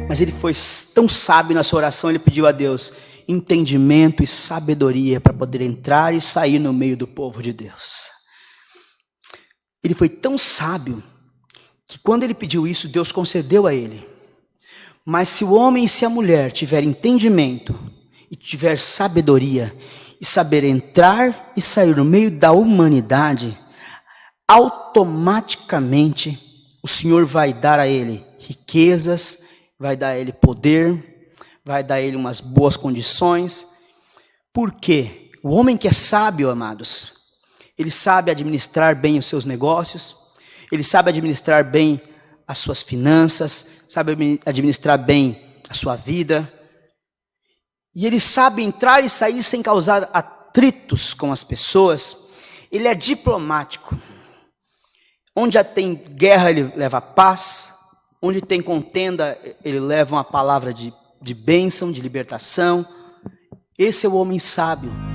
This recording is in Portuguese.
Mas ele foi tão sábio na sua oração, ele pediu a Deus entendimento e sabedoria para poder entrar e sair no meio do povo de Deus. Ele foi tão sábio que quando ele pediu isso, Deus concedeu a ele. Mas se o homem e se a mulher tiver entendimento e tiver sabedoria e saber entrar e sair no meio da humanidade, automaticamente o Senhor vai dar a ele riquezas, vai dar a ele poder, vai dar a ele umas boas condições. Por quê? O homem que é sábio, amados, ele sabe administrar bem os seus negócios, ele sabe administrar bem as suas finanças, sabe administrar bem a sua vida, e ele sabe entrar e sair sem causar atritos com as pessoas. Ele é diplomático. Onde tem guerra, ele leva paz. Onde tem contenda, ele leva uma palavra de bênção, de libertação. Esse é o homem sábio.